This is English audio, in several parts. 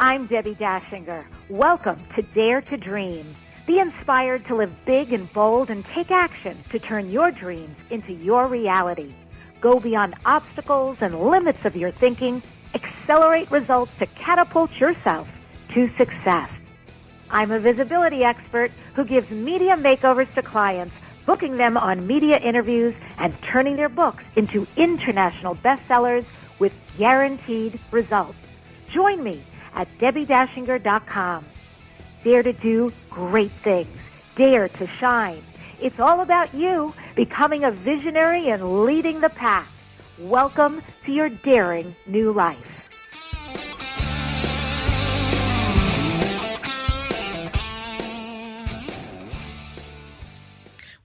I'm Debbi Dachinger. Welcome to Dare to Dream. Be inspired to live big and bold and take action to turn your dreams into your reality. Go beyond obstacles and limits of your thinking. Accelerate results to catapult yourself to success. I'm a visibility expert who gives media makeovers to clients, booking them on media interviews and turning their books into international bestsellers with guaranteed results. Join me at DebbiDachinger.com. Dare to do great things. Dare to shine. It's all about you becoming a visionary and leading the pack. Welcome to your daring new life.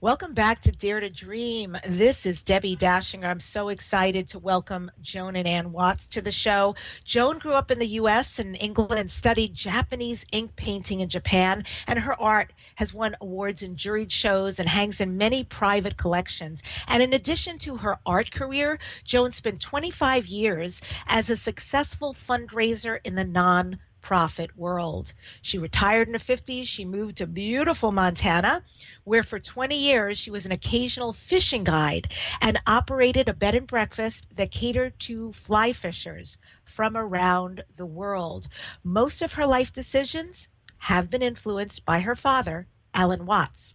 Welcome back to Dare to Dream. This is Debbi Dachinger. I'm so excited to welcome Joan-and-Anne-Watts to the show. Joan grew up in the U.S. and England and studied Japanese ink painting in Japan, and her art has won awards in juried shows and hangs in many private collections. And in addition to her art career, Joan spent 25 years as a successful fundraiser in the non-profit world. She retired in the 50s. She moved to beautiful Montana, where for 20 years she was an occasional fishing guide and operated a bed and breakfast that catered to fly fishers from around the world. Most of her life decisions have been influenced by her father, Esalen Watts.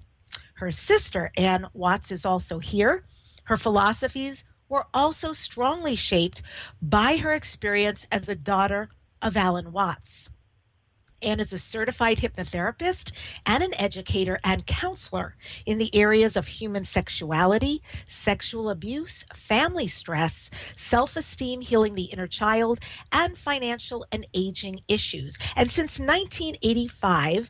Her sister, Anne Watts, is also here. Her philosophies were also strongly shaped by her experience as the daughter of Esalen Watts. Anne is a certified hypnotherapist and an educator and counselor in the areas of human sexuality, sexual abuse, family stress, self-esteem, healing the inner child, and financial and aging issues. And since 1985,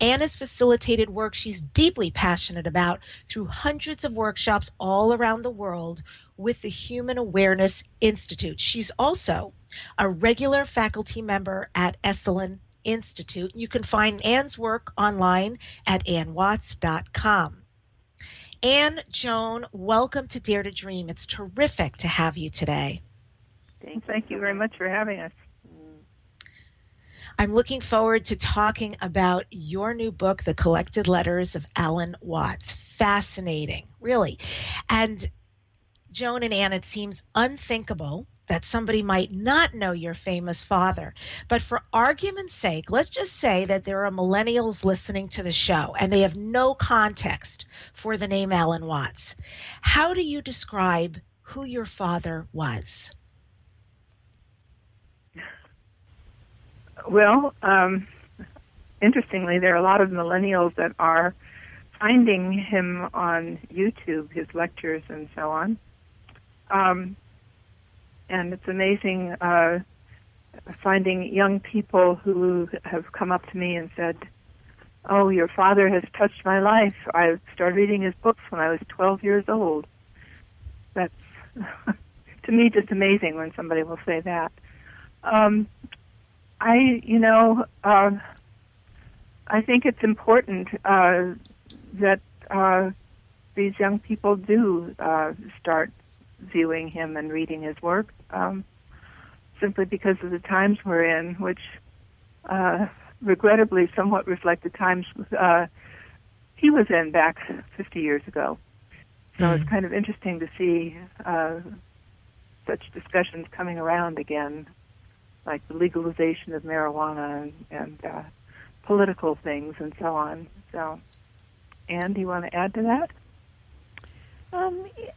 Anne has facilitated work she's deeply passionate about through hundreds of workshops all around the world with the Human Awareness Institute. She's also a regular faculty member at Esalen Institute. You can find Anne's work online at joan-and-anne-watts.com. Anne, Joan, welcome to Dare to Dream. It's terrific to have you today. Thank you very much for having us. I'm looking forward to talking about your new book, The Collected Letters of Esalen Watts. Fascinating, really. And Joan and Anne, it seems unthinkable that somebody might not know your famous father. But for argument's sake, let's just say that there are millennials listening to the show and they have no context for the name Esalen Watts. How do you describe who your father was? Well, interestingly, there are a lot of millennials that are finding him on YouTube, his lectures and so on. And it's amazing finding young people who have come up to me and said, "Oh, your father has touched my life. I started reading his books when I was 12 years old." That's, to me, just amazing when somebody will say that. I think it's important that these young people do start viewing him and reading his work, simply because of the times we're in, which regrettably somewhat reflect the times he was in back 50 years ago. So it's kind of interesting to see such discussions coming around again, like the legalization of marijuana and political things and so on. So, Anne, do you want to add to that?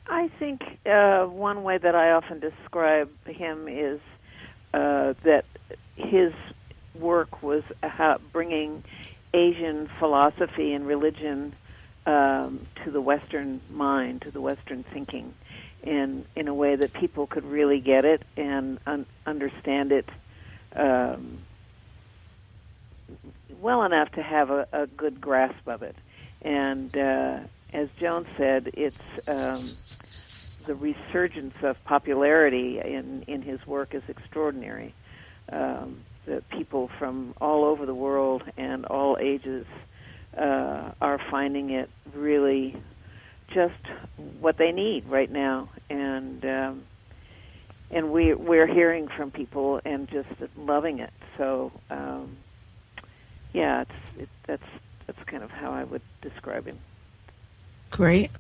I think one way that I often describe him is that his work was bringing Asian philosophy and religion to the Western mind, to the Western thinking, in a way that people could really get it and understand it well enough to have a good grasp of it. And as Joan said, it's the resurgence of popularity in his work is extraordinary. That people from all over the world and all ages are finding it really just what they need right now, and we're hearing from people and just loving it. so, that's kind of how I would describe him. Great.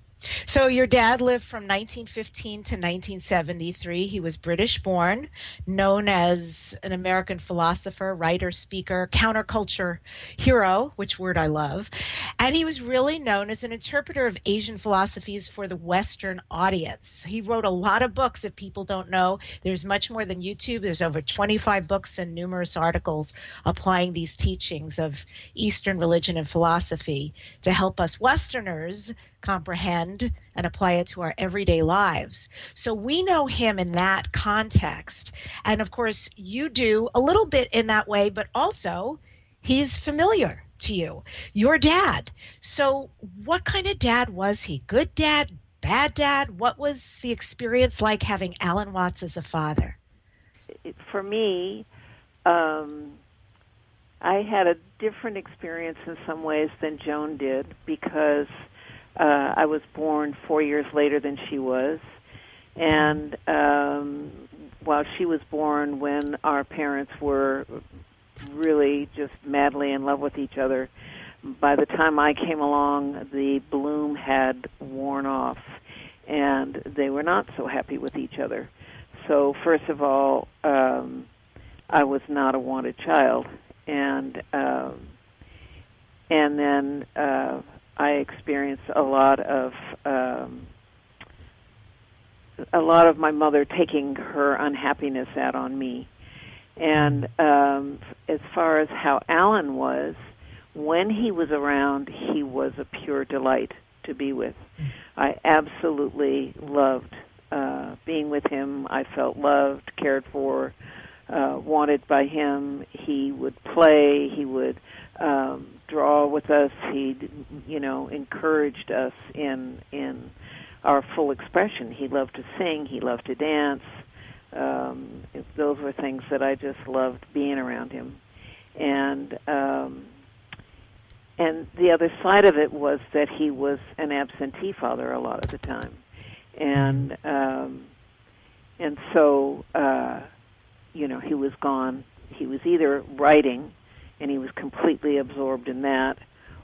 So your dad lived from 1915 to 1973. He was British born, known as an American philosopher, writer, speaker, counterculture hero, which word I love. And he was really known as an interpreter of Asian philosophies for the Western audience. He wrote a lot of books. If people don't know, there's much more than YouTube. There's over 25 books and numerous articles applying these teachings of Eastern religion and philosophy to help us Westerners comprehend and apply it to our everyday lives. So we know him in that context. And of course, you do a little bit in that way, but also he's familiar to you, your dad. So what kind of dad was he? Good dad, bad dad? What was the experience like having Alan Watts as a father? For me, I had a different experience in some ways than Joan did, because I was born 4 years later than she was, and while she was born when our parents were really just madly in love with each other, by the time I came along, the bloom had worn off, and they were not so happy with each other. So first of all, I was not a wanted child, and then I experienced a lot of my mother taking her unhappiness out on me. And as far as how Alan was, when he was around, he was a pure delight to be with. I absolutely loved being with him. I felt loved, cared for, wanted by him. He would play. He would draw with us. He, encouraged us in our full expression. He loved to sing. He loved to dance. Those were things that I just loved being around him. And the other side of it was that he was an absentee father a lot of the time, and so he was gone. He was either writing, and he was completely absorbed in that,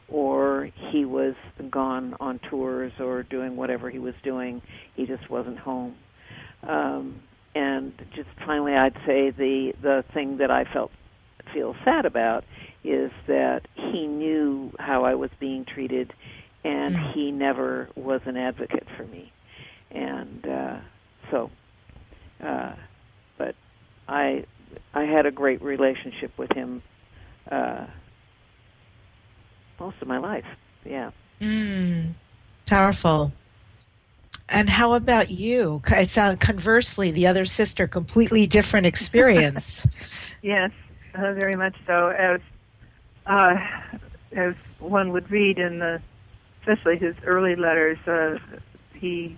or he was gone on tours or doing whatever he was doing. He just wasn't home. And just finally, I'd say the thing that I feel sad about is that he knew how I was being treated, and he never was an advocate for me. And but I had a great relationship with him most of my life. Yeah. Powerful. And how about you? It sounds conversely, the other sister, completely different experience. Yes, very much so. As one would read in especially his early letters, he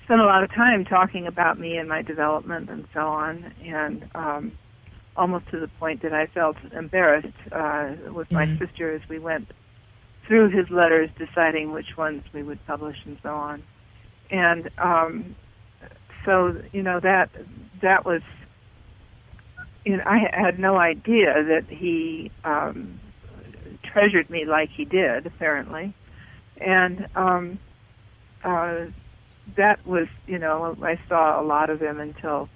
spent a lot of time talking about me and my development and so on, and almost to the point that I felt embarrassed with my sister as we went through his letters, deciding which ones we would publish and so on. And so, that was, I had no idea that he treasured me like he did, apparently. And that was, I saw a lot of him until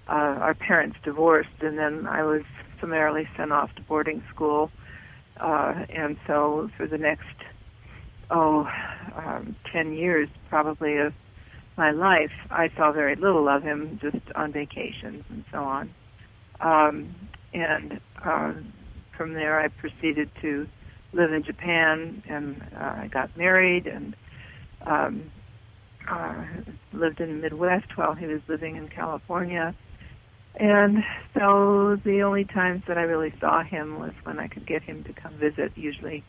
our parents divorced, and then I was summarily sent off to boarding school. And so for the next 10 years probably of my life, I saw very little of him, just on vacations and so on. And from there I proceeded to live in Japan, and I got married and lived in the Midwest while he was living in California. And so the only times that I really saw him was when I could get him to come visit, usually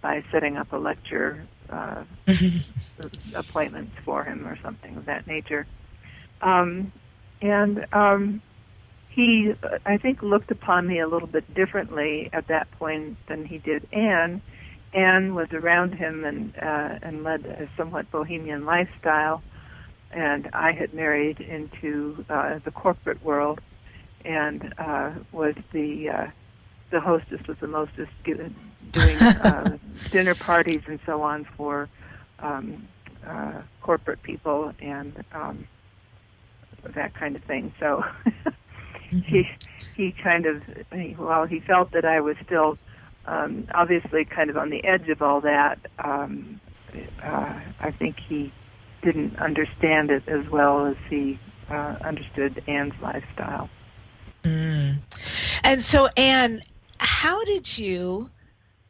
by setting up a lecture appointments for him or something of that nature. He, I think, looked upon me a little bit differently at that point than he did Anne. Anne was around him and led a somewhat bohemian lifestyle, and I had married into the corporate world. and was the hostess, was the mostest, doing dinner parties and so on for corporate people and that kind of thing. So he kind of, while he felt that I was still obviously kind of on the edge of all that, I think he didn't understand it as well as he understood Anne's lifestyle. And so, Anne, how did you,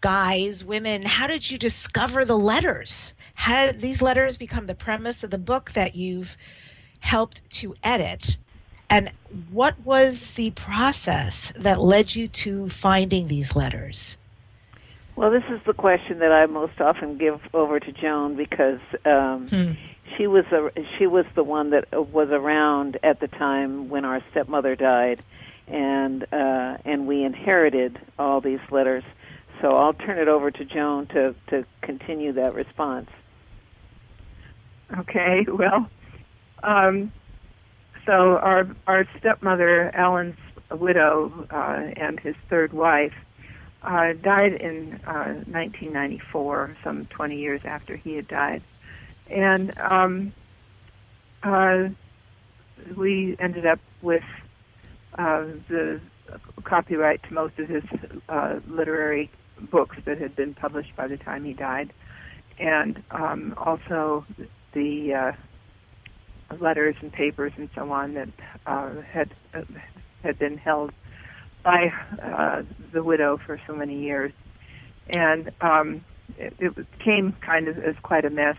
guys, women, how did you discover the letters? How did these letters become the premise of the book that you've helped to edit? And what was the process that led you to finding these letters? Well, this is the question that I most often give over to Joan, because she was the one that was around at the time when our stepmother died, and we inherited all these letters. So I'll turn it over to Joan to continue that response. Okay. Well, so our stepmother, Alan's widow, and his third wife, died in 1994, some 20 years after he had died. And we ended up with the copyright to most of his literary books that had been published by the time he died, and also the letters and papers and so on that had been held by the widow for so many years. And it came kind of as quite a mess.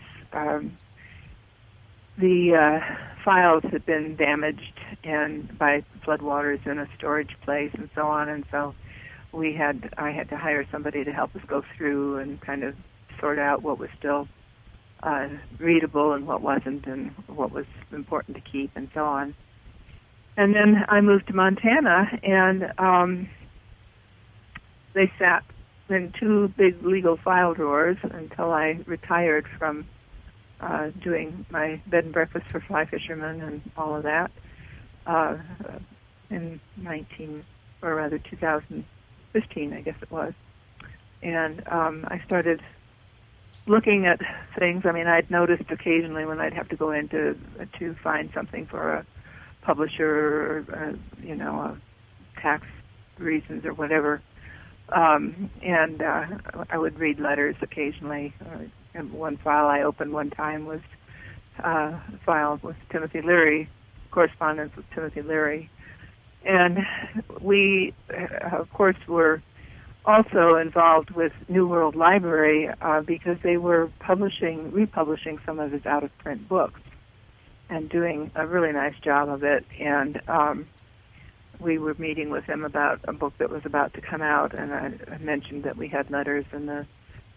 The files had been damaged by floodwaters in a storage place and so on, and so I had to hire somebody to help us go through and kind of sort out what was still readable and what wasn't, and what was important to keep and so on. And then I moved to Montana, and they sat in two big legal file drawers until I retired from doing my bed and breakfast for fly fishermen and all of that in 2015, I guess it was. And I started looking at things. I mean, I'd noticed occasionally when I'd have to go in to find something for a publisher, or, tax reasons or whatever. And I would read letters occasionally. And one file I opened one time was filed with Timothy Leary, correspondence with Timothy Leary. And we, of course, were also involved with New World Library because they were republishing some of his out-of-print books and doing a really nice job of it. And we were meeting with him about a book that was about to come out, and I mentioned that we had letters, and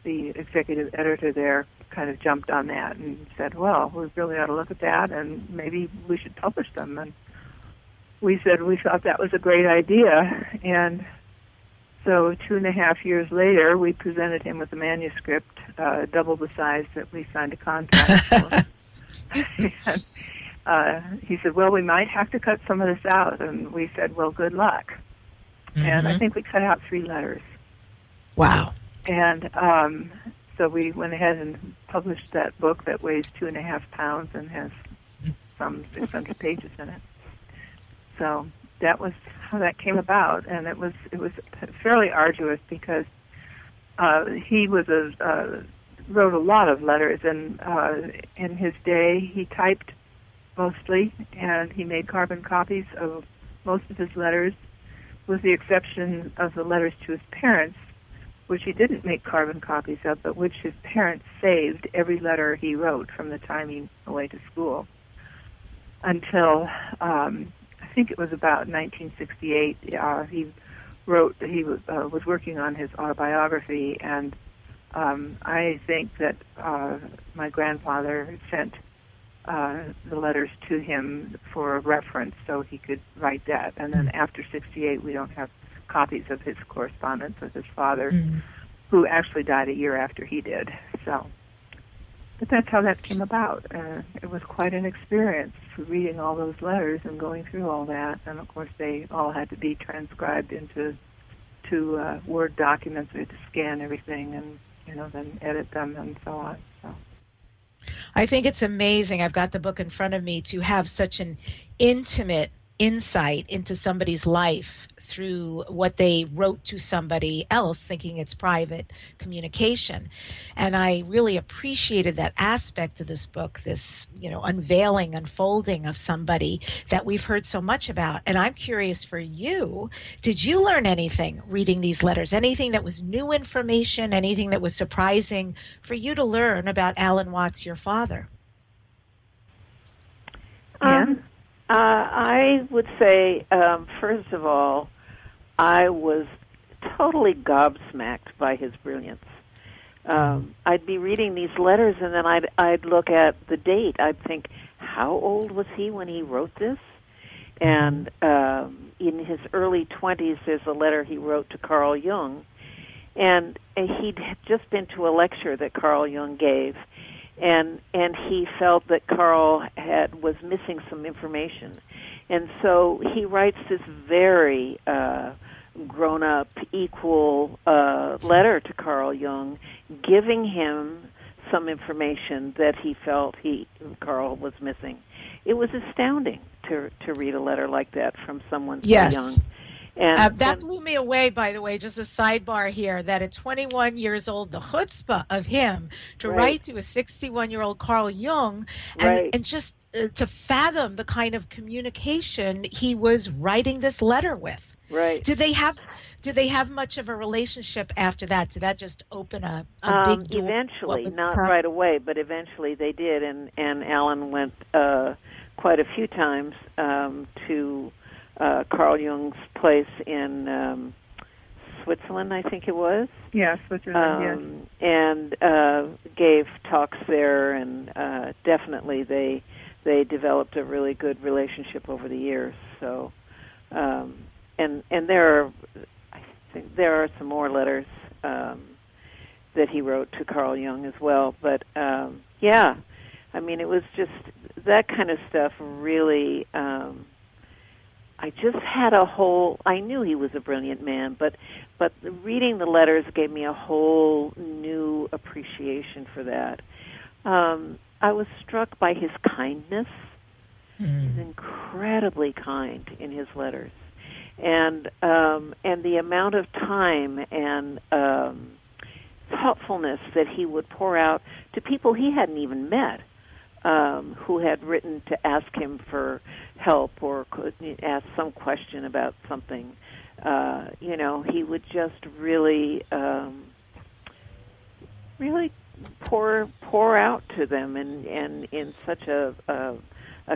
the executive editor there kind of jumped on that and said, well, we really ought to look at that, and maybe we should publish them. And we said we thought that was a great idea. And so 2.5 years later, we presented him with a manuscript, double the size that we signed a contract for. And he said, well, we might have to cut some of this out. And we said, well, good luck. Mm-hmm. And I think we cut out 3 letters. Wow. And so we went ahead and published that book that weighs 2.5 pounds and has some 600 pages in it. So that was how that came about, and it was fairly arduous because he was wrote a lot of letters, and in his day he typed mostly, and he made carbon copies of most of his letters, with the exception of the letters to his parents, which he didn't make carbon copies of, but which his parents saved every letter he wrote from the time he went away to school until I think it was about 1968. He was working on his autobiography, and I think that my grandfather sent the letters to him for a reference so he could write that. And then after 68, we don't have copies of his correspondence with his father, who actually died a year after he did. So But that's how that came about. It was quite an experience reading all those letters and going through all that. And of course, they all had to be transcribed into Word documents. We had to scan everything and then edit them and so on. So. I think it's amazing. I've got the book in front of me to have such an intimate insight into somebody's life through what they wrote to somebody else, thinking it's private communication. And I really appreciated that aspect of this book, this, unveiling, unfolding of somebody that we've heard so much about. And I'm curious for you, did you learn anything reading these letters? Anything that was new information, anything that was surprising for you to learn about Alan Watts, your father? I would say, first of all, I was totally gobsmacked by his brilliance. I'd be reading these letters, and then I'd look at the date. I'd think, how old was he when he wrote this? And in his early 20s, there's a letter he wrote to Carl Jung, and he'd just been to a lecture that Carl Jung gave, and he felt that Carl was missing some information. And so he writes this very grown-up, equal letter to Carl Jung, giving him some information that he felt Carl was missing. It was astounding to read a letter like that from someone so young. And that blew me away, by the way, just a sidebar here, that at 21 years old, the chutzpah of him to write to a 61-year-old Carl Jung and just to fathom the kind of communication he was writing this letter with. Right. Did they have much of a relationship after that? Did that just open a big door? Eventually, not right away, but eventually they did, and Alan went quite a few times to Carl Jung's place in Switzerland, I think it was. Yeah, Switzerland, yes. And gave talks there, and definitely they developed a really good relationship over the years. So, and there are some more letters that he wrote to Carl Jung as well. But yeah, I mean, it was just that kind of stuff. Really. I just had I knew he was a brilliant man, but reading the letters gave me a whole new appreciation for that. I was struck by his kindness. He's incredibly kind in his letters, and the amount of time and thoughtfulness that he would pour out to people he hadn't even met. Who had written to ask him for help or could ask some question about something. He would just really pour out to them and in such a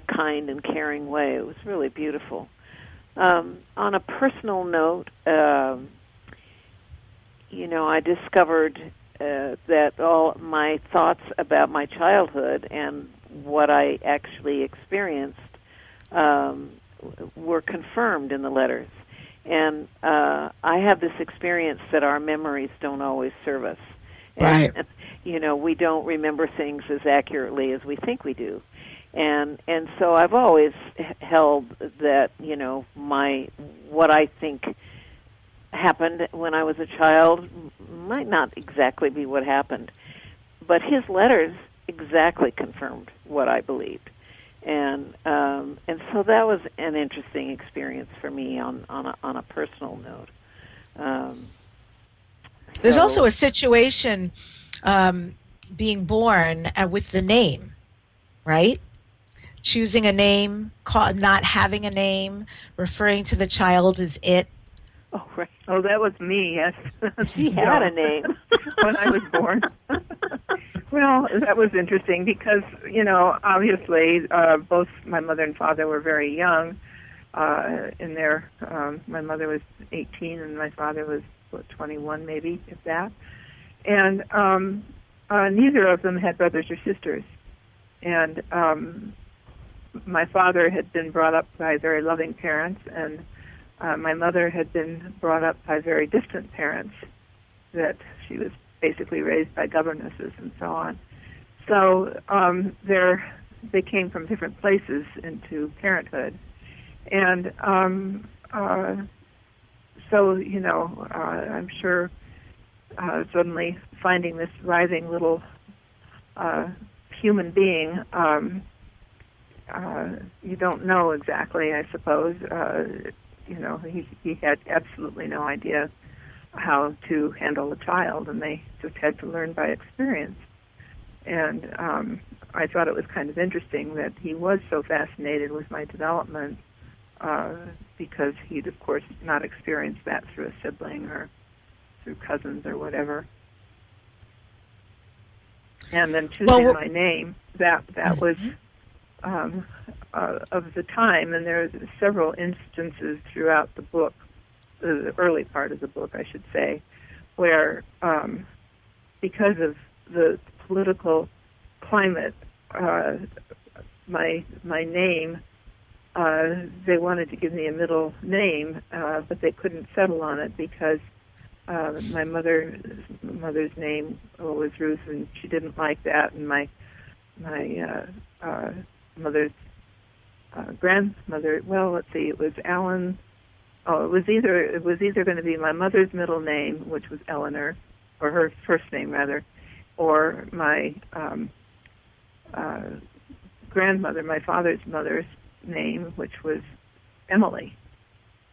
kind and caring way. It was really beautiful. On a personal note, I discovered that all my thoughts about my childhood and what I actually experienced were confirmed in the letters. And I have this experience that our memories don't always serve us. Right. And, we don't remember things as accurately as we think we do. And so I've always held that, what I think happened when I was a child might not exactly be what happened, but his letters exactly confirmed what I believed, and so that was an interesting experience for me on a personal note. There's also a situation being born with the name, right? Choosing a name, not having a name, referring to the child as it. Oh, right. Oh, that was me, yes. She had a name when I was born. Well, that was interesting because, obviously, both my mother and father were very young in their, my mother was 18 and my father was, 21 maybe, if that. And neither of them had brothers or sisters. And my father had been brought up by very loving parents, and my mother had been brought up by very distant parents that she was basically raised by governesses and so on. So they came from different places into parenthood. And so, I'm sure suddenly finding this writhing little human being, you don't know exactly, I suppose. He had absolutely no idea how to handle a child, and they just had to learn by experience. And I thought it was kind of interesting that he was so fascinated with my development because he'd, of course, not experienced that through a sibling or through cousins or whatever. And then choosing my name, that was of the time, and there are several instances throughout the book, the early part of the book, I should say, where because of the political climate, my name, they wanted to give me a middle name, but they couldn't settle on it because my mother's name was Ruth, and she didn't like that, and my mother's grandmother, well, let's see, it was Alan. Oh, it was either going to be my mother's middle name, which was Eleanor, or her first name rather, or my grandmother, my father's mother's name, which was Emily.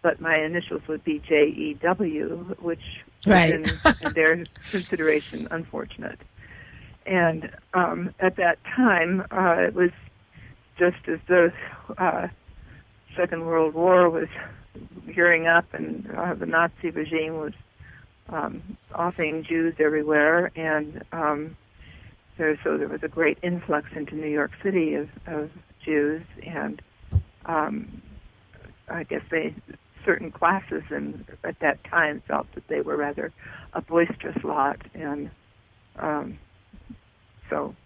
But my initials would be J-E-W, which right. was in their consideration unfortunate. And at that time, it was just as the Second World War was gearing up, and the Nazi regime was offing Jews everywhere, and there was a great influx into New York City of Jews, and I guess certain classes at that time felt that they were rather a boisterous lot, and so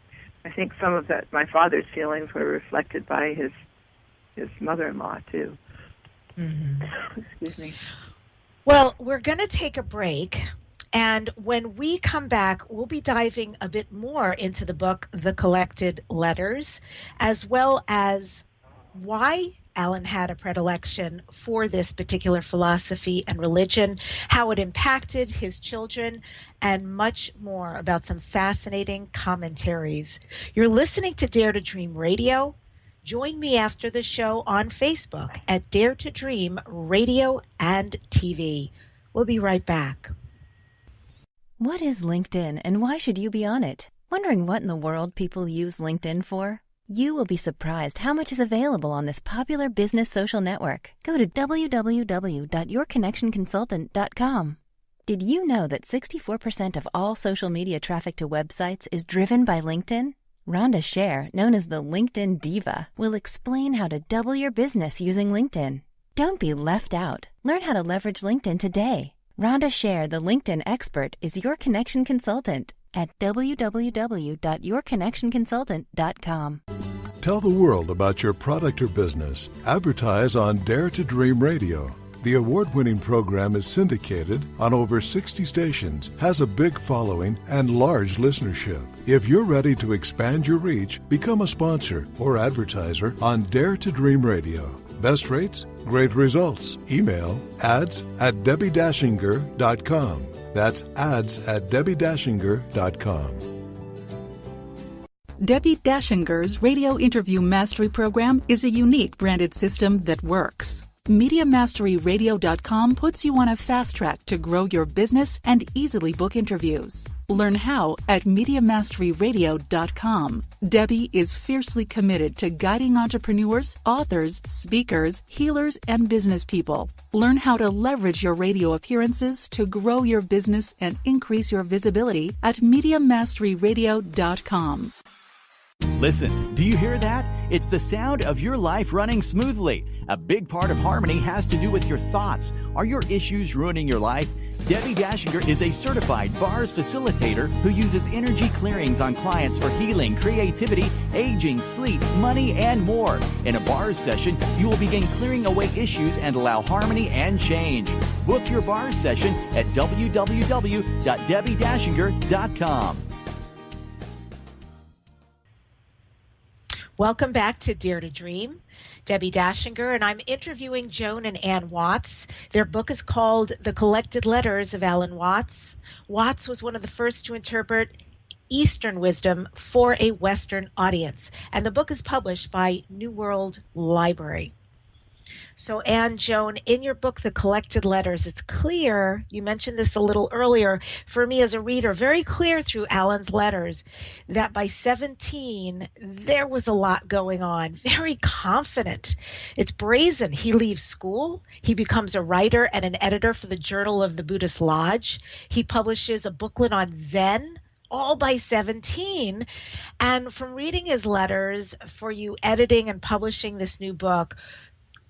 I think some of that, my father's feelings were reflected by his mother-in-law too. Mm-hmm. Excuse me. Well, we're going to take a break, and when we come back, we'll be diving a bit more into the book, The Collected Letters, as well as why Alan had a predilection for this particular philosophy and religion, how it impacted his children, and much more about some fascinating commentaries. You're listening to Dare to Dream Radio. Join me after the show on Facebook at Dare to Dream Radio and TV. We'll be right back. What is LinkedIn and why should you be on it? Wondering what in the world people use LinkedIn for? You will be surprised how much is available on this popular business social network. Go to www.yourconnectionconsultant.com. Did you know that 64% of all social media traffic to websites is driven by LinkedIn? Rhonda Scher, known as the LinkedIn Diva, will explain how to double your business using LinkedIn. Don't be left out. Learn how to leverage LinkedIn today. Rhonda Scher, the LinkedIn expert, is your connection consultant at www.yourconnectionconsultant.com. Tell the world about your product or business. Advertise on Dare to Dream Radio. The award-winning program is syndicated on over 60 stations, has a big following, and large listenership. If you're ready to expand your reach, become a sponsor or advertiser on Dare to Dream Radio. Best rates, great results. Email ads@DebbiDachinger.com. That's ads@DebbiDachinger.com. Debbi Dachinger's Radio Interview Mastery Program is a unique branded system that works. MediaMasteryRadio.com puts you on a fast track to grow your business and easily book interviews. Learn how at MediaMasteryRadio.com. Debbi is fiercely committed to guiding entrepreneurs, authors, speakers, healers, and business people. Learn how to leverage your radio appearances to grow your business and increase your visibility at MediaMasteryRadio.com. Listen, do you hear that? It's the sound of your life running smoothly. A big part of harmony has to do with your thoughts. Are your issues ruining your life? Debbi Dachinger is a certified bars facilitator who uses energy clearings on clients for healing, creativity, aging, sleep, money, and more. In a bars session, you will begin clearing away issues and allow harmony and change. Book your bars session at www.DebbiDachinger.com. Welcome back to Dare to Dream. Debbi Dachinger, and I'm interviewing Joan and Anne Watts. Their book is called The Collected Letters of Esalen Watts. Watts was one of the first to interpret Eastern wisdom for a Western audience, and the book is published by New World Library. So, Anne, Joan, in your book, The Collected Letters, it's clear, you mentioned this a little earlier, for me as a reader, very clear through Alan's letters, that by 17, there was a lot going on, very confident. It's brazen. He leaves school. He becomes a writer and an editor for the Journal of the Buddhist Lodge. He publishes a booklet on Zen, all by 17. And from reading his letters, for you editing and publishing this new book,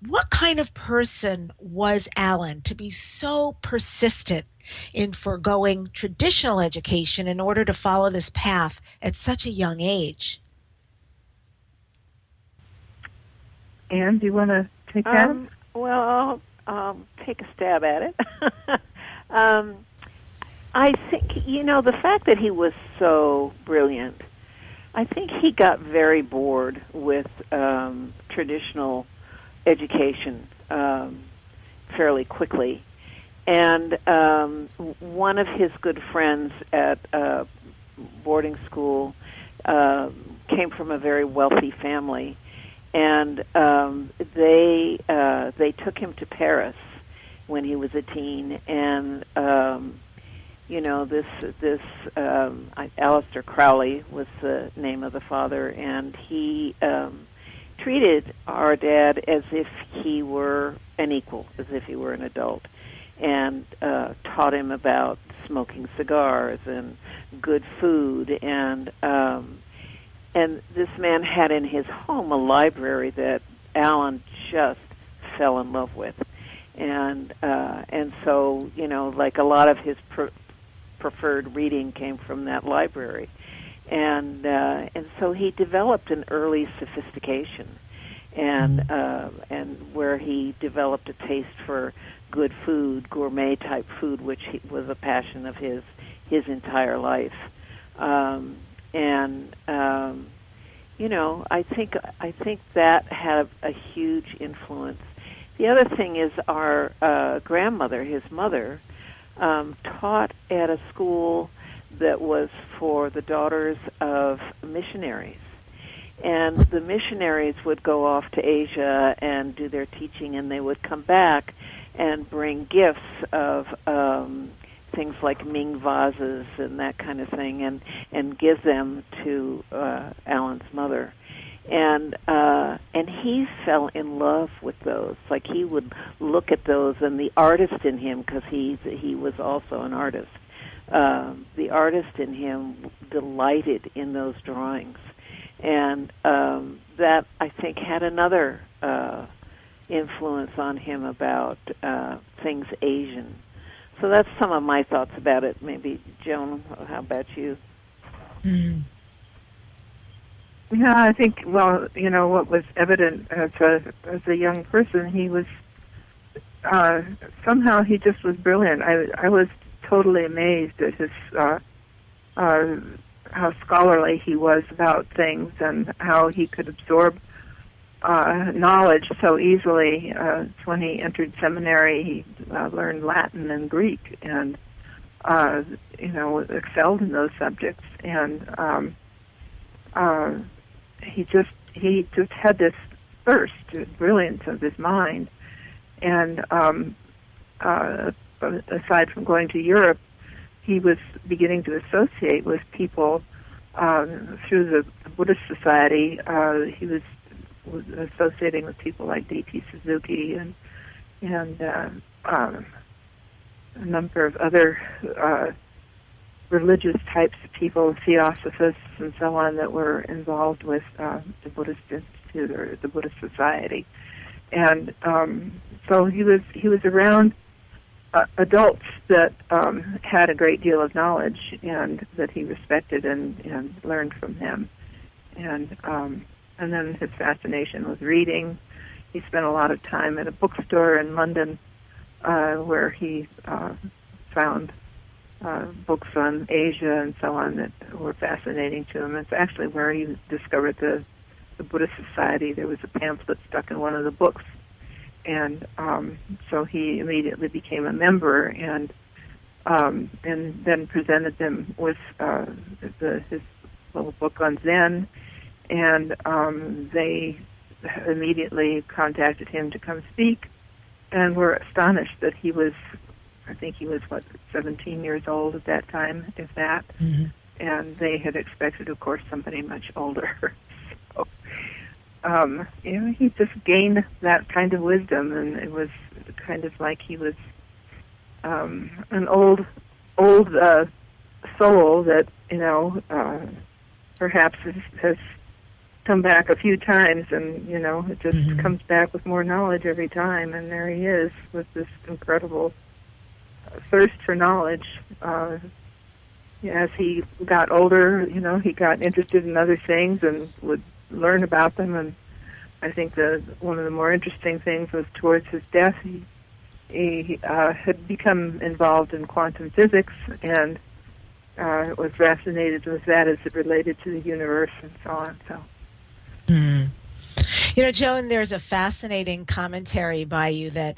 what kind of person was Alan to be so persistent in foregoing traditional education in order to follow this path at such a young age? Anne, do you want to take that? Well, I'll take a stab at it. I think, the fact that he was so brilliant, I think he got very bored with traditional education fairly quickly. And one of his good friends at boarding school came from a very wealthy family, and they took him to Paris when he was a teen, and this Aleister Crowley was the name of the father, and he treated our dad as if he were an equal, as if he were an adult, and taught him about smoking cigars and good food, and this man had in his home a library that Alan just fell in love with, and so like a lot of his preferred reading came from that library. And so he developed an early sophistication, and where he developed a taste for good food, gourmet type food, which was a passion of his entire life. I think that had a huge influence. The other thing is our grandmother, his mother, taught at a school that was for the daughters of missionaries. And the missionaries would go off to Asia and do their teaching, and they would come back and bring gifts of things like Ming vases and that kind of thing, and give them to Alan's mother. And he fell in love with those. Like, he would look at those, and the artist in him, because he was also an artist, the artist in him delighted in those drawings. And that, I think, had another influence on him about things Asian. So that's some of my thoughts about it. Maybe, Joan, how about you? Mm. Yeah, I think, what was evident as a young person, he was, somehow he just was brilliant. I was totally amazed at his, how scholarly he was about things and how he could absorb knowledge so easily. When he entered seminary, he learned Latin and Greek and, excelled in those subjects. And he just had this thirst, brilliance of his mind. And aside from going to Europe, he was beginning to associate with people through the Buddhist Society. He was associating with people like D.T. Suzuki and a number of other religious types of people, theosophists and so on, that were involved with the Buddhist Institute or the Buddhist Society. And so he was around adults that had a great deal of knowledge and that he respected and learned from them. And then his fascination with reading. He spent a lot of time at a bookstore in London where he found books on Asia and so on that were fascinating to him. It's actually where he discovered the the Buddhist Society, there was a pamphlet stuck in one of the books. And so he immediately became a member and then presented them with his little book on Zen. And they immediately contacted him to come speak and were astonished that he was, I think he was, 17 years old at that time, if that. Mm-hmm. And they had expected, of course, somebody much older. So, he just gained that kind of wisdom, and it was kind of like he was an old soul that, perhaps has come back a few times, and, it just mm-hmm. comes back with more knowledge every time, and there he is with this incredible thirst for knowledge. As he got older, he got interested in other things and would learn about them. And I think one of the more interesting things was towards his death, he had become involved in quantum physics and was fascinated with that as it related to the universe and so on. So. Joan, there's a fascinating commentary by you that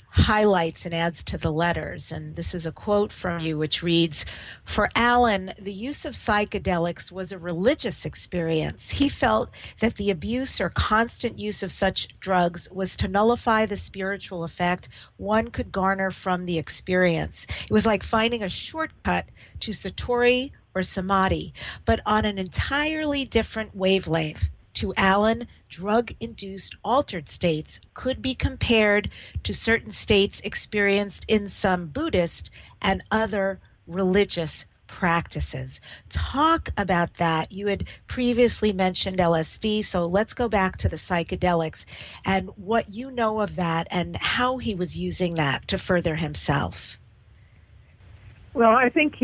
highlights and adds to the letters. And this is a quote from you which reads, "For Alan, the use of psychedelics was a religious experience. He felt that the abuse or constant use of such drugs was to nullify the spiritual effect one could garner from the experience. It was like finding a shortcut to Satori or Samadhi, but on an entirely different wavelength. To Alan, drug-induced altered states could be compared to certain states experienced in some Buddhist and other religious practices." Talk about that. You had previously mentioned LSD, so let's go back to the psychedelics and what you know of that and how he was using that to further himself. Well, I think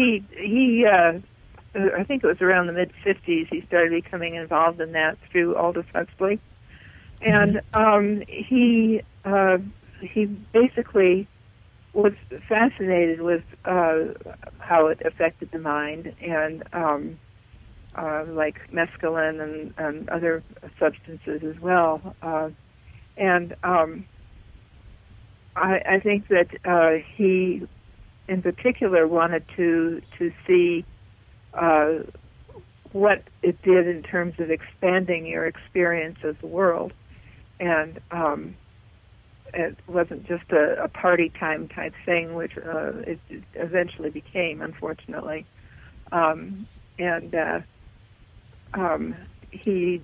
I think it was around the mid-50s he started becoming involved in that through Aldous Huxley. And he basically was fascinated with how it affected the mind, and like mescaline and other substances as well. I think that he, in particular, wanted to see what it did in terms of expanding your experience of the world. And it wasn't just a party time type thing, which it eventually became, unfortunately. He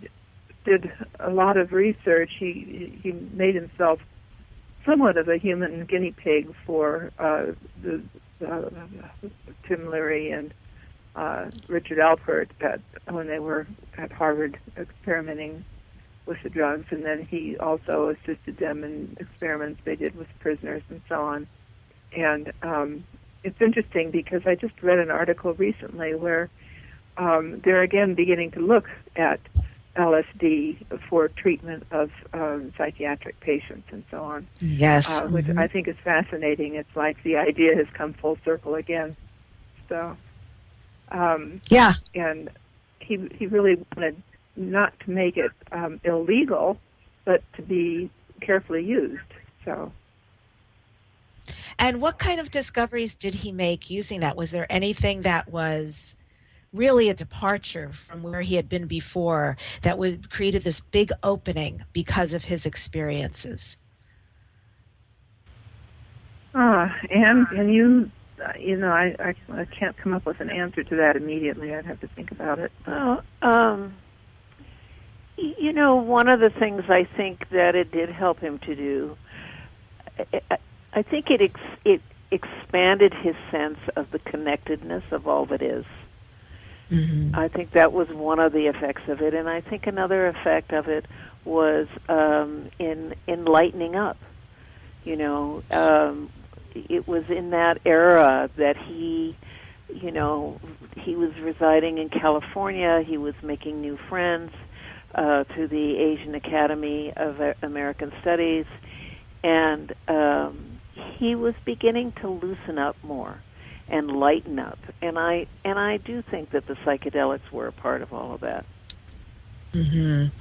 did a lot of research. He made himself somewhat of a human guinea pig for Tim Leary and Richard Alpert when they were at Harvard experimenting with the drugs, and then he also assisted them in experiments they did with prisoners and so on. And it's interesting because I just read an article recently where they're again beginning to look at LSD for treatment of psychiatric patients and so on. Yes. Which I think is fascinating. It's like the idea has come full circle again. So. Yeah. And he really wanted not to make it illegal, but to be carefully used. So. And what kind of discoveries did he make using that? Was there anything that was really a departure from where he had been before that created this big opening because of his experiences? And you... I can't come up with an answer to that immediately. I'd have to think about it. Well, one of the things I think that it did help him to do, I think it expanded his sense of the connectedness of all that is. Mm-hmm. I think that was one of the effects of it, and I think another effect of it was in lightening up. It was in that era that he was residing in California. He was making new friends through the Asian Academy of American Studies, and he was beginning to loosen up more and lighten up. And I do think that the psychedelics were a part of all of that. And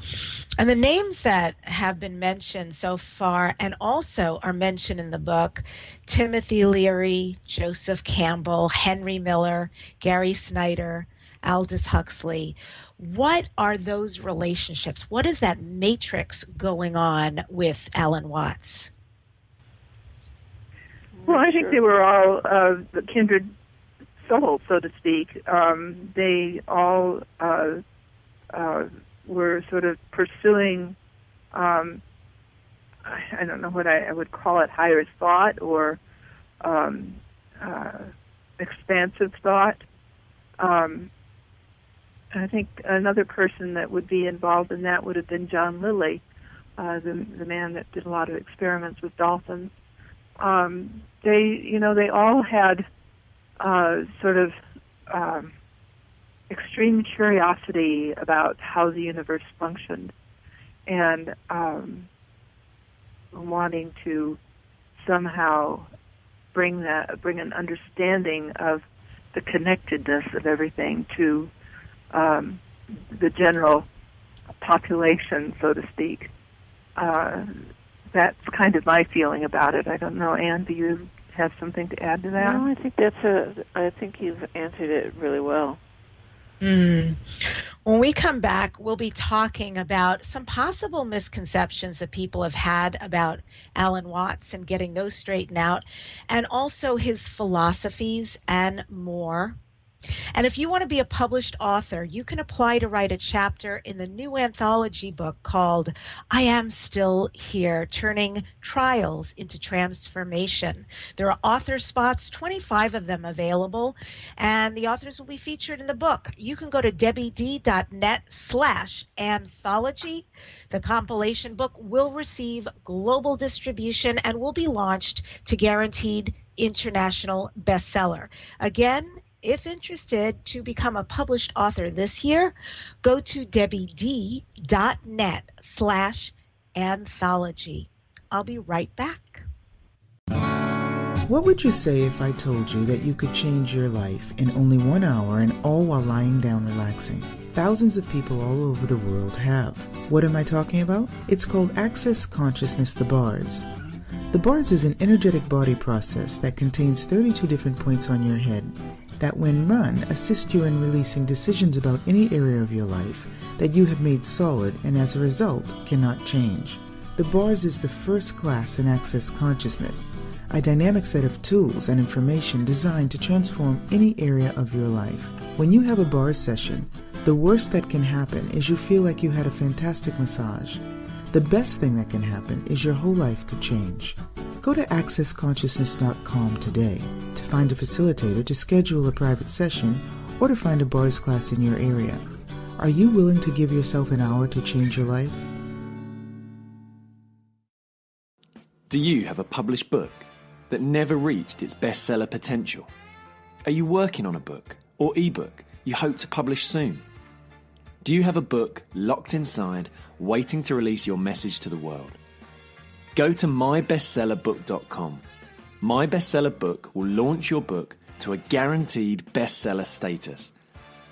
the names that have been mentioned so far and also are mentioned in the book, Timothy Leary, Joseph Campbell, Henry Miller, Gary Snyder, Aldous Huxley. What are those relationships? What is that matrix going on with Alan Watts? Well, I think they were all kindred souls, so to speak. They all were sort of pursuing, I don't know what I would call it, higher thought or expansive thought. I think another person that would be involved in that would have been John Lilly, the man that did a lot of experiments with dolphins. They all had sort of extreme curiosity about how the universe functioned, and wanting to somehow bring an understanding of the connectedness of everything to the general population, so to speak. That's kind of my feeling about it. I don't know, Anne, do you have something to add to that? No, I think you've answered it really well. When we come back, we'll be talking about some possible misconceptions that people have had about Alan Watts and getting those straightened out, and also his philosophies and more. And if you want to be a published author, you can apply to write a chapter in the new anthology book called I Am Still Here, Turning Trials into Transformation. There are author spots, 25 of them available, and the authors will be featured in the book. You can go to debbid.net/anthology. The compilation book will receive global distribution and will be launched to guaranteed international bestseller. Again, if interested to become a published author this year, go to debbid.net/anthology. I'll be right back. What would you say if I told you that you could change your life in only 1 hour and all while lying down relaxing? Thousands of people all over the world have. What am I talking about? It's called Access Consciousness, the bars. The bars is an energetic body process that contains 32 different points on your head that, when run, assist you in releasing decisions about any area of your life that you have made solid and as a result cannot change. The bars is the first class in Access Consciousness, a dynamic set of tools and information designed to transform any area of your life. When you have a bar session, the worst that can happen is you feel like you had a fantastic massage. The best thing that can happen is your whole life could change. Go to accessconsciousness.com today to find a facilitator to schedule a private session or to find a bars class in your area. Are you willing to give yourself an hour to change your life? Do you have a published book that never reached its bestseller potential? Are you working on a book or ebook you hope to publish soon? Do you have a book locked inside, waiting to release your message to the world? Go to mybestsellerbook.com. My Bestseller Book will launch your book to a guaranteed bestseller status.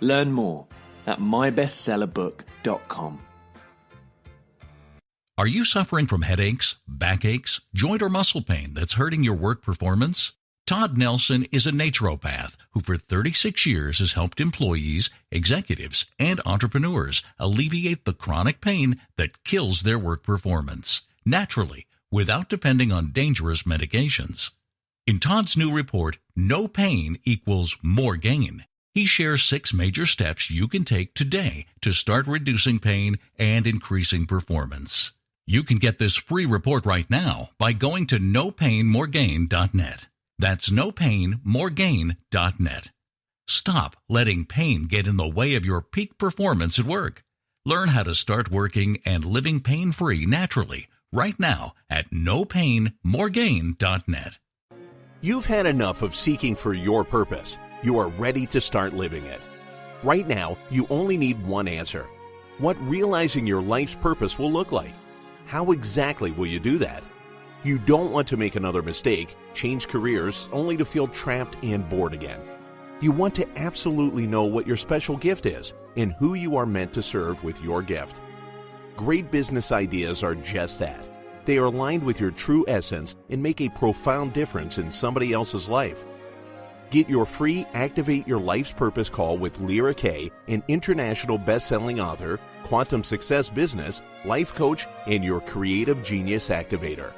Learn more at mybestsellerbook.com. Are you suffering from headaches, backaches, joint or muscle pain that's hurting your work performance? Todd Nelson is a naturopath who for 36 years has helped employees, executives, and entrepreneurs alleviate the chronic pain that kills their work performance naturally, without depending on dangerous medications. In Todd's new report, No Pain Equals More Gain, he shares 6 major steps you can take today to start reducing pain and increasing performance. You can get this free report right now by going to nopainmoregain.net. That's nopainmoregain.net. Stop letting pain get in the way of your peak performance at work. Learn how to start working and living pain-free naturally right now at nopainmoregain.net. You've had enough of seeking for your purpose. You are ready to start living it. Right now, you only need one answer. What realizing your life's purpose will look like. How exactly will you do that? You don't want to make another mistake, change careers, only to feel trapped and bored again. You want to absolutely know what your special gift is, and who you are meant to serve with your gift. Great business ideas are just that. They are aligned with your true essence and make a profound difference in somebody else's life. Get your free Activate Your Life's Purpose call with Lyra Kay, an international best-selling author, quantum success business, life coach, and your creative genius activator.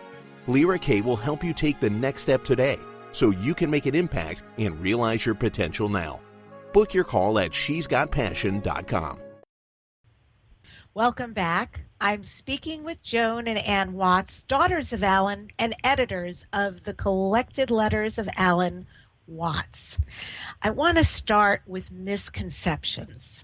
Lyra Kay will help you take the next step today so you can make an impact and realize your potential now. Book your call at shesgotpassion.com. Welcome back. I'm speaking with Joan and Anne Watts, daughters of Alan and editors of the Collected Letters of Alan Watts. I want to start with misconceptions.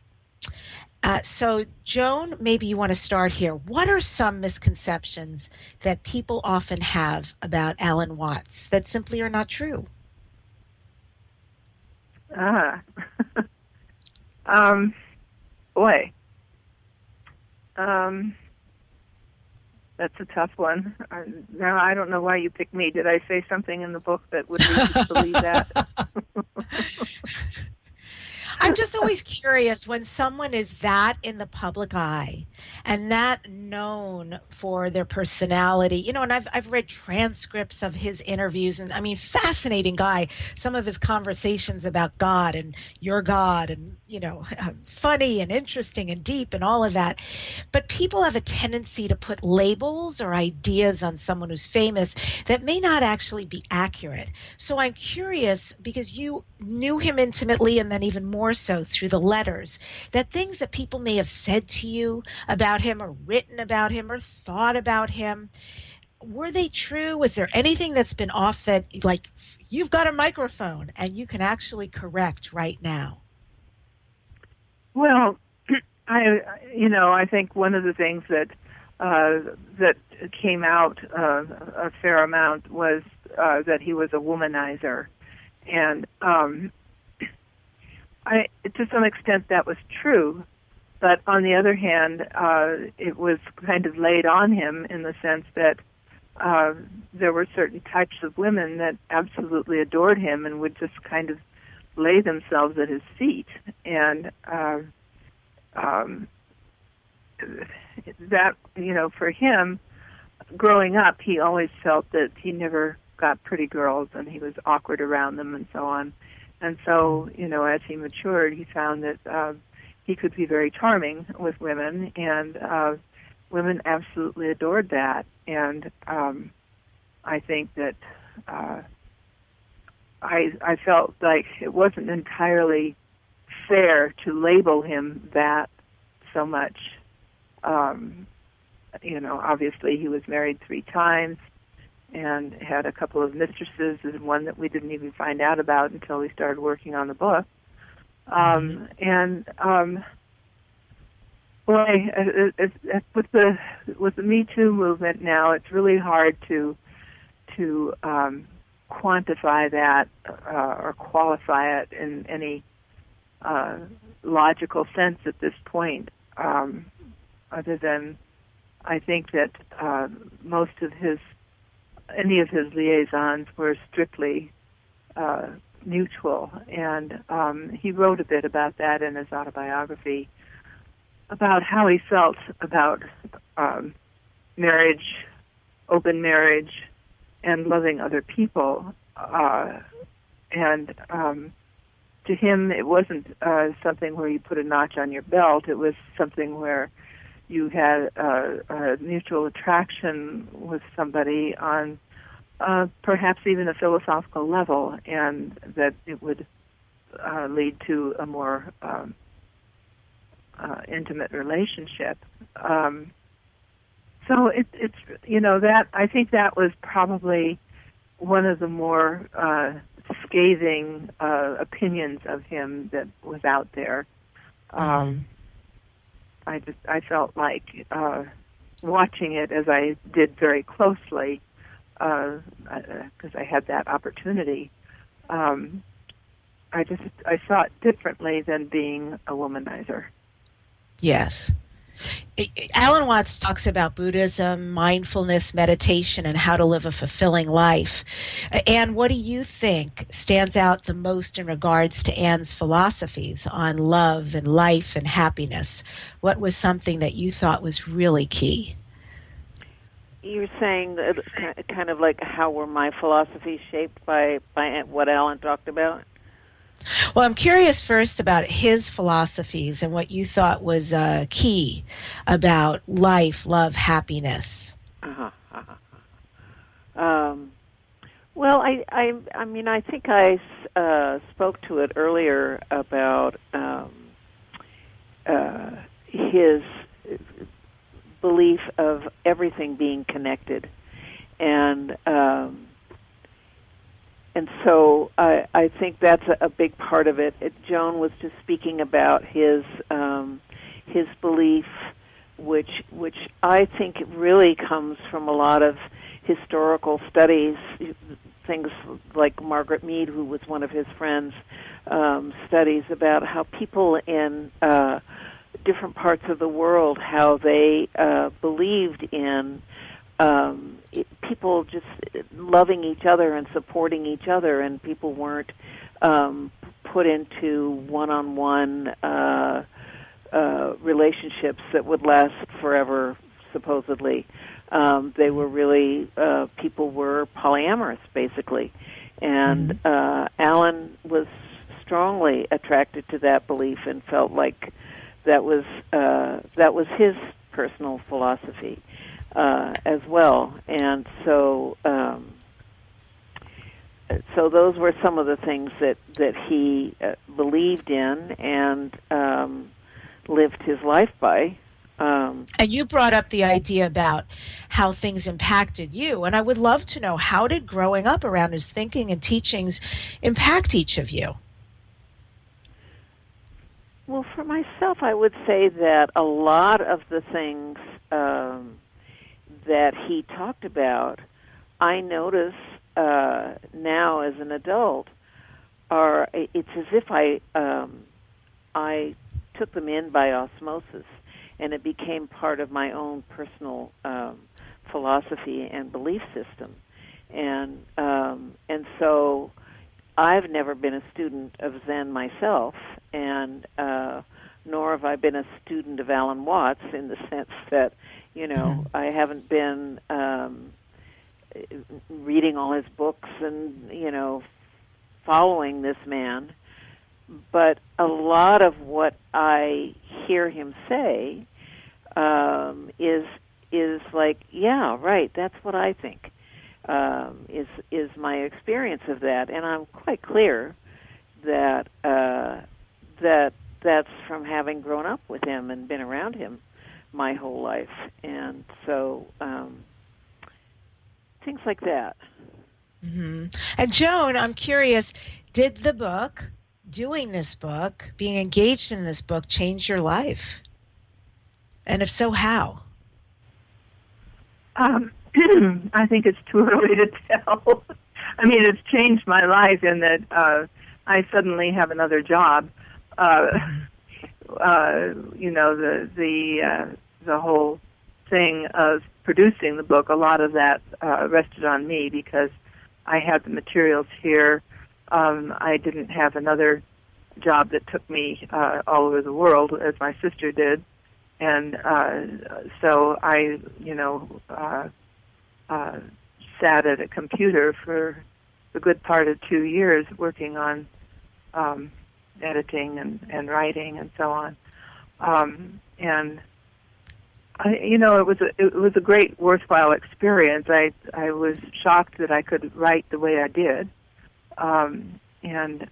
So, Joan, maybe you want to start here. What are some misconceptions that people often have about Alan Watts that simply are not true? Boy. That's a tough one. Now, I don't know why you picked me. Did I say something in the book that would lead you to believe that? I'm just always curious when someone is that in the public eye and that known for their personality, and I've read transcripts of his interviews, and I mean, fascinating guy, some of his conversations about God and your God and, funny and interesting and deep and all of that. But people have a tendency to put labels or ideas on someone who's famous that may not actually be accurate. So I'm curious, because you knew him intimately and then even more so through the letters, that things that people may have said to you about him or written about him or thought about him, were they true? Was there anything that's been off that, like, you've got a microphone and you can actually correct right now? Well, I think one of the things that came out a fair amount was that he was a womanizer, and to some extent that was true, but on the other hand, it was kind of laid on him in the sense that there were certain types of women that absolutely adored him and would just kind of lay themselves at his feet, and that, for him, growing up, he always felt that he never got pretty girls and he was awkward around them and so on. And so, as he matured, he found that he could be very charming with women, and women absolutely adored that. And I think that I felt like it wasn't entirely fair to label him that so much. Obviously he was married 3 times and had a couple of mistresses, and one that we didn't even find out about until we started working on the book. With the Me Too movement now, it's really hard to quantify that or qualify it in any logical sense at this point, other than I think that any of his liaisons were strictly mutual, and he wrote a bit about that in his autobiography, about how he felt about marriage, open marriage, and loving other people. And to him, it wasn't something where you put a notch on your belt. It was something where you had a mutual attraction with somebody on perhaps even a philosophical level, and that it would lead to a more intimate relationship. So it's that I think that was probably one of the more scathing opinions of him that was out there. I felt like watching it, as I did very closely, because I had that opportunity. I saw it differently than being a womanizer. Yes. Alan Watts talks about Buddhism, mindfulness, meditation, and how to live a fulfilling life. Anne, what do you think stands out the most in regards to Anne's philosophies on love and life and happiness? What was something that you thought was really key? You're saying that kind of like how were my philosophies shaped by what Alan talked about? Well, I'm curious first about his philosophies and what you thought was key about life, love, happiness. Well, I mean, I think I spoke to it earlier about his belief of everything being connected, and so I think that's a big part of it. Joan was just speaking about his belief, which I think really comes from a lot of historical studies, things like Margaret Mead, who was one of his friends, studies about how people in different parts of the world, how they believed in people just loving each other and supporting each other, and people weren't put into one-on-one relationships that would last forever, supposedly. They were really, people were polyamorous, basically. And Alan was strongly attracted to that belief and felt like that was his personal philosophy as well. And so those were some of the things that he believed in and lived his life by. And you brought up the idea about how things impacted you, and I would love to know, how did growing up around his thinking and teachings impact each of you? Well, for myself, I would say that a lot of the things that he talked about, I notice now as an adult, it's as if I took them in by osmosis, and it became part of my own personal philosophy and belief system. And so I've never been a student of Zen myself, and nor have I been a student of Alan Watts in the sense that, I haven't been reading all his books and, following this man. But a lot of what I hear him say is like, yeah, right, that's what I think, is my experience of that. And I'm quite clear that that's from having grown up with him and been around him my whole life. And so things like that. Mm-hmm. And Joan, I'm curious, did the book, doing this book, being engaged in this book, change your life? And if so, how? I think it's too early to tell. I mean, it's changed my life in that I suddenly have another job. The whole thing of producing the book, a lot of that rested on me because I had the materials here. I didn't have another job that took me all over the world as my sister did. And so I, sat at a computer for a good part of 2 years working on editing and writing and so on. And it was a great, worthwhile experience. I was shocked that I could write the way I did, and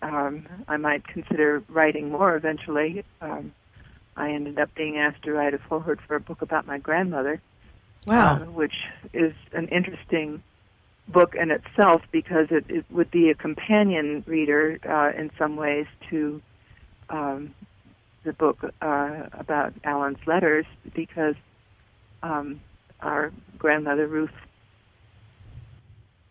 I might consider writing more eventually. I ended up being asked to write a foreword for a book about my grandmother. Wow. Which is an interesting book in itself because it would be a companion reader in some ways to the book about Alan's letters, because our grandmother Ruth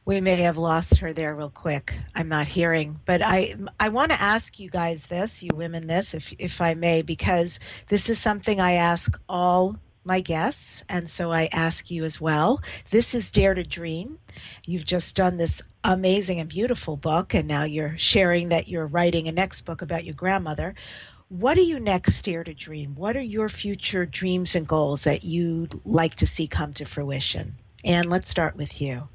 We may have lost her there real quick. I'm not hearing. But I want to ask you guys this, you women this, if I may, because this is something I ask all my guests, and so I ask you as well. This is Dare to Dream. You've just done this amazing and beautiful book, and now you're sharing that you're writing a next book about your grandmother. What do you next dare to dream? What are your future dreams and goals that you'd like to see come to fruition? Anne, let's start with you.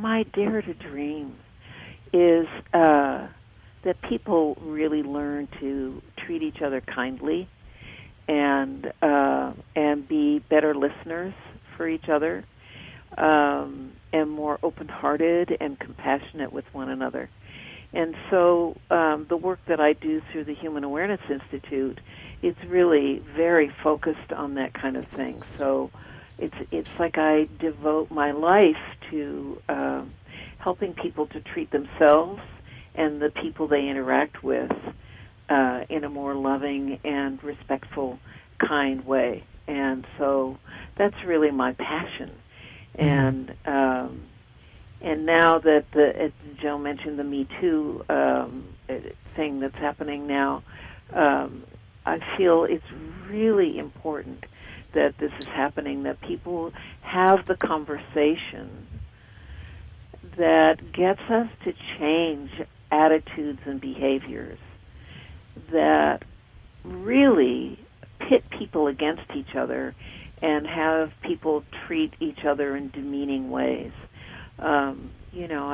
My dare to dream is that people really learn to treat each other kindly and be better listeners for each other, and more open-hearted and compassionate with one another. And so the work that I do through the Human Awareness Institute is really very focused on that kind of thing. So it's like I devote my life to helping people to treat themselves and the people they interact with in a more loving and respectful, kind way. And so that's really my passion. And now that as Joe mentioned, the Me Too thing that's happening now, I feel it's really important that this is happening, that people have the conversation that gets us to change attitudes and behaviors that really pit people against each other and have people treat each other in demeaning ways.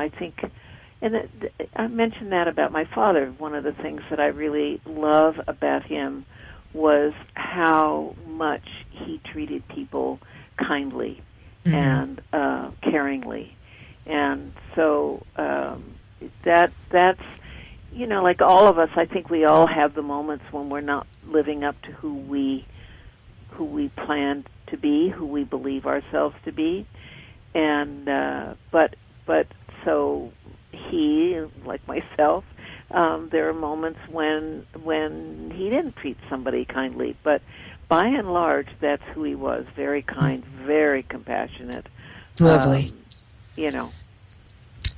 I think, and I mentioned that about my father. One of the things that I really love about him was how much he treated people kindly and caringly. And so that's, like all of us, I think we all have the moments when we're not living up to who we plan to be, who we believe ourselves to be. And but so he, like myself, there are moments when he didn't treat somebody kindly, but by and large, that's who he was: very kind, very compassionate. Lovely.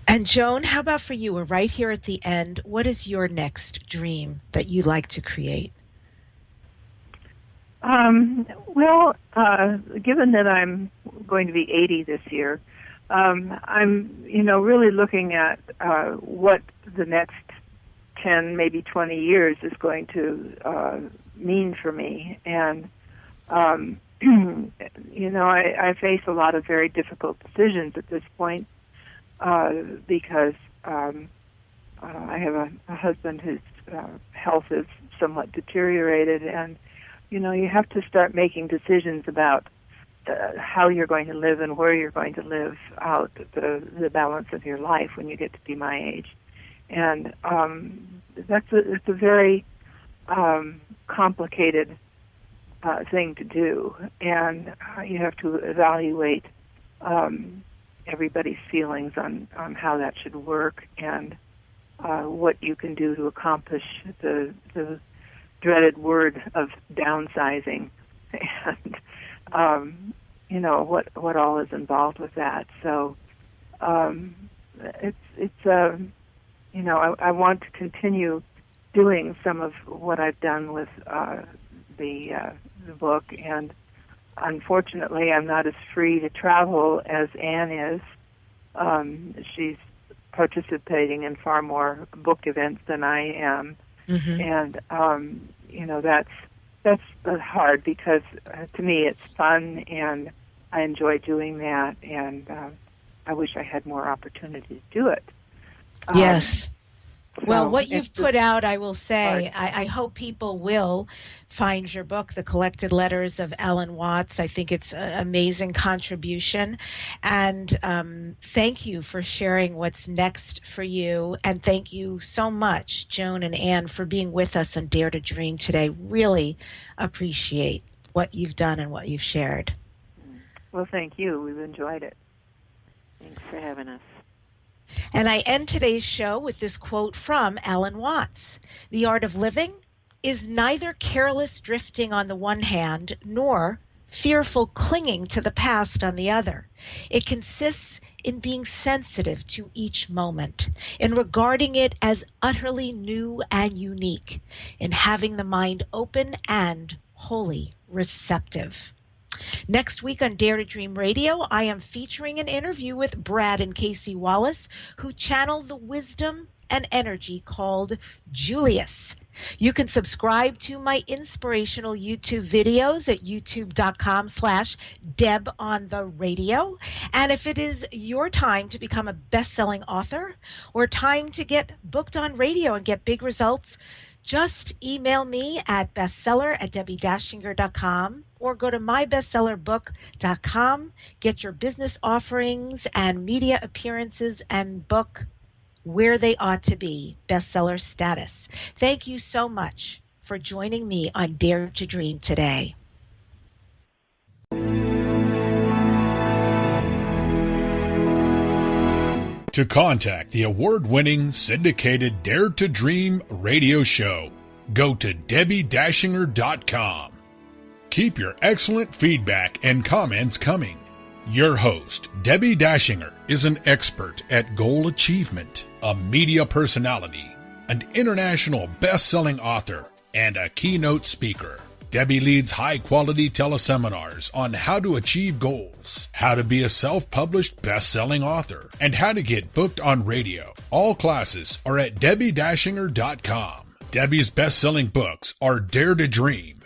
And Joan, how about for you? We're right here at the end. What is your next dream that you'd like to create? Given that I'm going to be 80 this year, I'm, really looking at what the next 10, maybe 20 years is going to mean for me. And, I face a lot of very difficult decisions at this point because I have a husband whose health is somewhat deteriorated, and you have to start making decisions about how you're going to live and where you're going to live out the balance of your life when you get to be my age. And it's a very complicated thing to do, and you have to evaluate everybody's feelings on how that should work and what you can do to accomplish the dreaded word of downsizing, and what all is involved with that. So I want to continue doing some of what I've done with the book, and unfortunately I'm not as free to travel as Anne is. She's participating in far more book events than I am. And that's hard because to me it's fun and I enjoy doing that, and I wish I had more opportunity to do it. Yes. Well, what you've put out, I will say, I hope people will find your book, The Collected Letters of Esalen Watts. I think it's an amazing contribution. And thank you for sharing what's next for you. And thank you so much, Joan and Anne, for being with us on Dare to Dream today. Really appreciate what you've done and what you've shared. Well, thank you. We've enjoyed it. Thanks for having us. And I end today's show with this quote from Esalen Watts. The art of living is neither careless drifting on the one hand nor fearful clinging to the past on the other. It consists in being sensitive to each moment, in regarding it as utterly new and unique, in having the mind open and wholly receptive. Next week on Dare to Dream Radio, I am featuring an interview with Brad and Casey Wallace, who channel the wisdom and energy called Julius. You can subscribe to my inspirational YouTube videos at youtube.com/DebOnTheRadio. And if it is your time to become a best-selling author or time to get booked on radio and get big results, just email me at bestseller@DebbiDachinger.com or go to mybestsellerbook.com. Get your business offerings and media appearances and book where they ought to be, bestseller status. Thank you so much for joining me on Dare to Dream today. To contact the award-winning syndicated Dare to Dream radio show, go to DebbiDachinger.com. Keep your excellent feedback and comments coming. Your host, Debbi Dachinger, is an expert at goal achievement, a media personality, an international best-selling author, and a keynote speaker. Debbi leads high-quality teleseminars on how to achieve goals, how to be a self-published best-selling author, and how to get booked on radio. All classes are at DebbiDachinger.com. Debbi's best-selling books are Dare to Dream,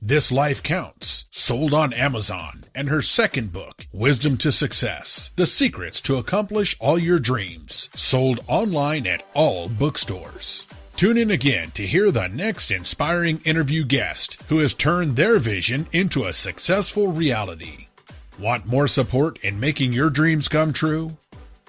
This Life Counts, sold on Amazon, and her second book, Wisdom to Success, The Secrets to Accomplish All Your Dreams, sold online at all bookstores. Tune in again to hear the next inspiring interview guest who has turned their vision into a successful reality. Want more support in making your dreams come true?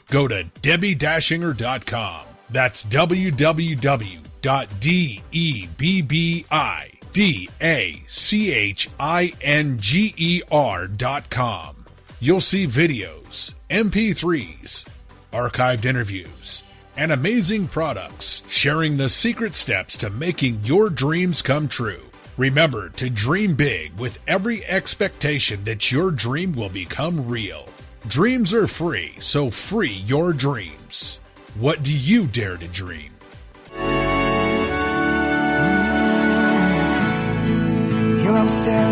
Go to DebbiDachinger.com. That's www.DebbiDachinger.com. You'll see videos, MP3s, archived interviews, and amazing products sharing the secret steps to making your dreams come true. Remember to dream big with every expectation that your dream will become real. Dreams are free, so free your dreams. What do you dare to dream? Here I'm standing